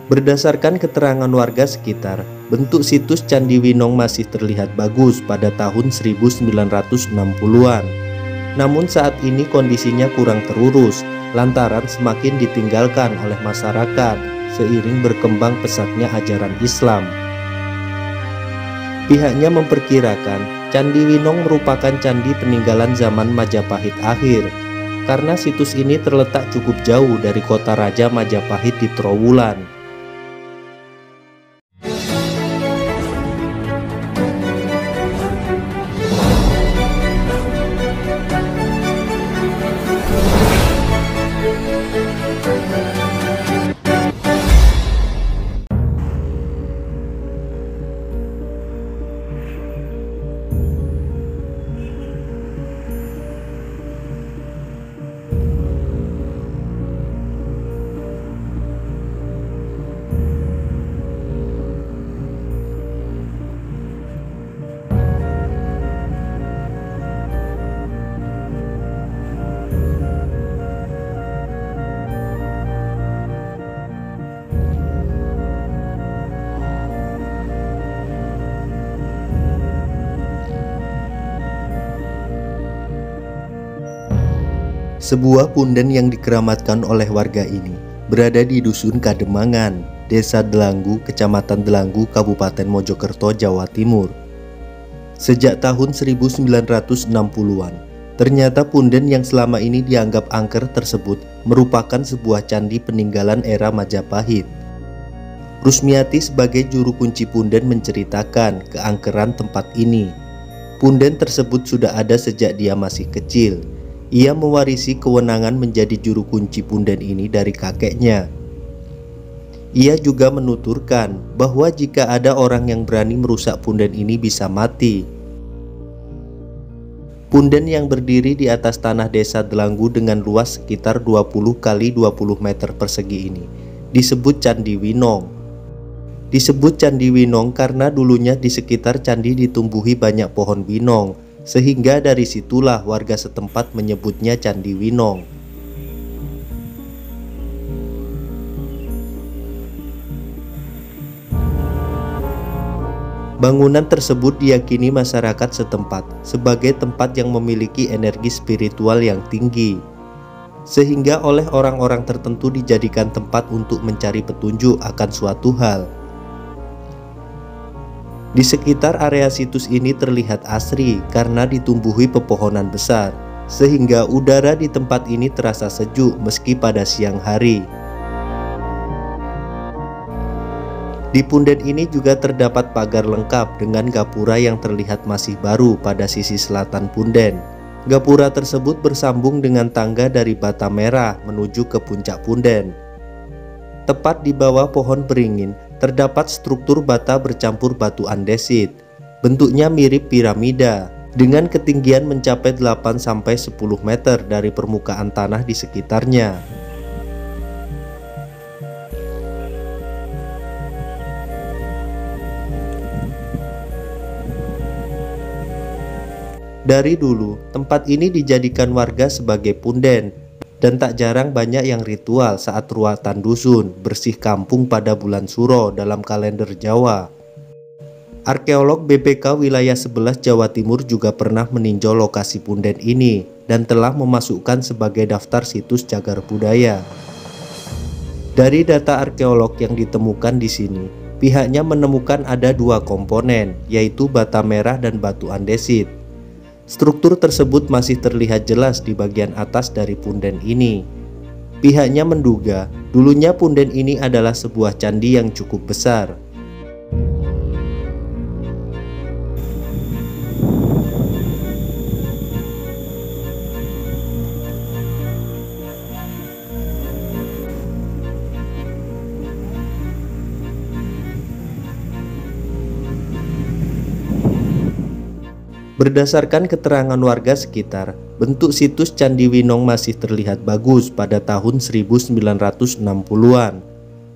Berdasarkan keterangan warga sekitar, bentuk situs Candi Winong masih terlihat bagus pada tahun 1960-an. Namun saat ini kondisinya kurang terurus lantaran semakin ditinggalkan oleh masyarakat seiring berkembang pesatnya ajaran Islam. Pihaknya memperkirakan Candi Winong merupakan candi peninggalan zaman Majapahit akhir karena situs ini terletak cukup jauh dari kota raja Majapahit di Trowulan. Sebuah punden yang dikeramatkan oleh warga ini berada di Dusun Kademangan, Desa Delanggu, Kecamatan Delanggu, Kabupaten Mojokerto, Jawa Timur. Sejak tahun 1960-an, ternyata punden yang selama ini dianggap angker tersebut merupakan sebuah candi peninggalan era Majapahit. Rusmiati sebagai juru kunci punden menceritakan keangkeran tempat ini. Punden tersebut sudah ada sejak dia masih kecil. Ia mewarisi kewenangan menjadi juru kunci punden ini dari kakeknya. Ia juga menuturkan bahwa jika ada orang yang berani merusak punden ini bisa mati. Punden yang berdiri di atas tanah desa Delanggu dengan luas sekitar 20 kali 20 meter persegi ini disebut Candi Winong. Disebut Candi Winong karena dulunya di sekitar candi ditumbuhi banyak pohon winong, sehingga dari situlah warga setempat menyebutnya Candi Winong. Bangunan tersebut diyakini masyarakat setempat sebagai tempat yang memiliki energi spiritual yang tinggi, sehingga oleh orang-orang tertentu dijadikan tempat untuk mencari petunjuk akan suatu hal. Di sekitar area situs ini terlihat asri karena ditumbuhi pepohonan besar, sehingga udara di tempat ini terasa sejuk meski pada siang hari. Di punden ini juga terdapat pagar lengkap dengan gapura yang terlihat masih baru pada sisi selatan punden. Gapura tersebut bersambung dengan tangga dari bata merah menuju ke puncak punden. Tepat di bawah pohon beringin terdapat struktur bata bercampur batu andesit. Bentuknya mirip piramida dengan ketinggian mencapai 8-10 meter dari permukaan tanah di sekitarnya. Dari dulu, tempat ini dijadikan warga sebagai punden, dan tak jarang banyak yang ritual saat ruatan dusun bersih kampung pada bulan Suro dalam kalender Jawa. Arkeolog BPK wilayah 11 Jawa Timur juga pernah meninjau lokasi punden ini dan telah memasukkan sebagai daftar situs cagar budaya. Dari data arkeolog yang ditemukan di sini, pihaknya menemukan ada dua komponen, yaitu bata merah dan batu andesit. Struktur tersebut masih terlihat jelas di bagian atas dari punden ini. Pihaknya menduga dulunya punden ini adalah sebuah candi yang cukup besar. Berdasarkan keterangan warga sekitar, bentuk situs Candi Winong masih terlihat bagus pada tahun 1960-an.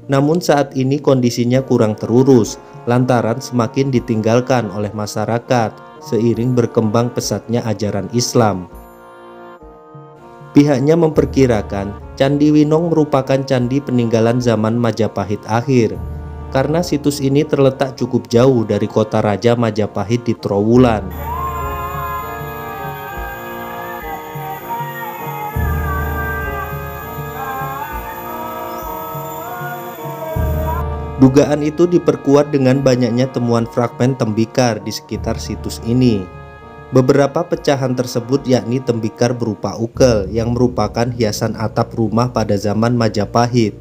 Namun saat ini kondisinya kurang terurus lantaran semakin ditinggalkan oleh masyarakat seiring berkembang pesatnya ajaran Islam. Pihaknya memperkirakan Candi Winong merupakan candi peninggalan zaman Majapahit akhir, karena situs ini terletak cukup jauh dari kota raja Majapahit di Trowulan. Dugaan itu diperkuat dengan banyaknya temuan fragmen tembikar di sekitar situs ini. Beberapa pecahan tersebut yakni tembikar berupa ukel yang merupakan hiasan atap rumah pada zaman Majapahit.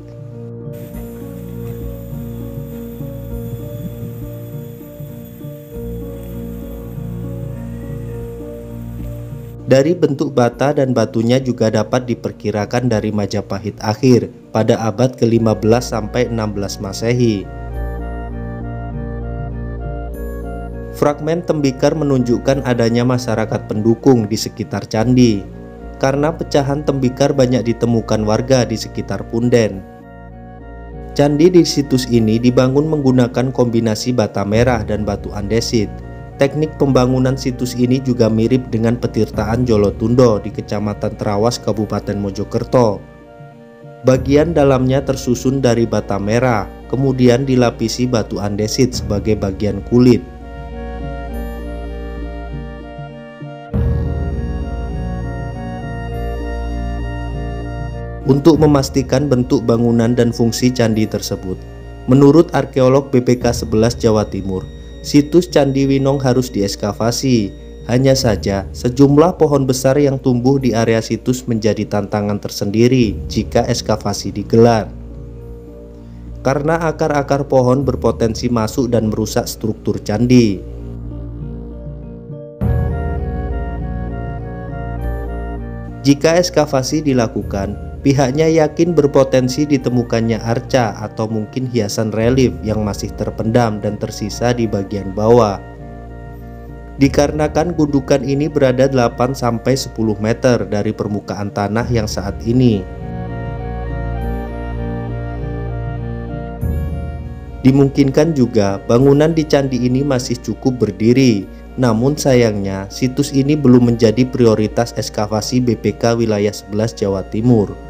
Dari bentuk bata dan batunya juga dapat diperkirakan dari Majapahit akhir pada abad ke-15 sampai 16 Masehi. Fragmen tembikar menunjukkan adanya masyarakat pendukung di sekitar candi, karena pecahan tembikar banyak ditemukan warga di sekitar punden. Candi di situs ini dibangun menggunakan kombinasi bata merah dan batu andesit. Teknik pembangunan situs ini juga mirip dengan petirtaan Jolotundo di Kecamatan Trawas, Kabupaten Mojokerto. Bagian dalamnya tersusun dari bata merah, kemudian dilapisi batu andesit sebagai bagian kulit. Untuk memastikan bentuk bangunan dan fungsi candi tersebut, menurut arkeolog BPK 11 Jawa Timur, situs Candi Winong harus dieskavasi. Hanya saja, sejumlah pohon besar yang tumbuh di area situs menjadi tantangan tersendiri jika eskavasi digelar. Karena akar-akar pohon berpotensi masuk dan merusak struktur candi. Jika eskavasi dilakukan, pihaknya yakin berpotensi ditemukannya arca atau mungkin hiasan relief yang masih terpendam dan tersisa di bagian bawah. Dikarenakan gundukan ini berada 8-10 meter dari permukaan tanah yang saat ini. Dimungkinkan juga bangunan di candi ini masih cukup berdiri, namun sayangnya situs ini belum menjadi prioritas eskavasi BPK wilayah 11 Jawa Timur.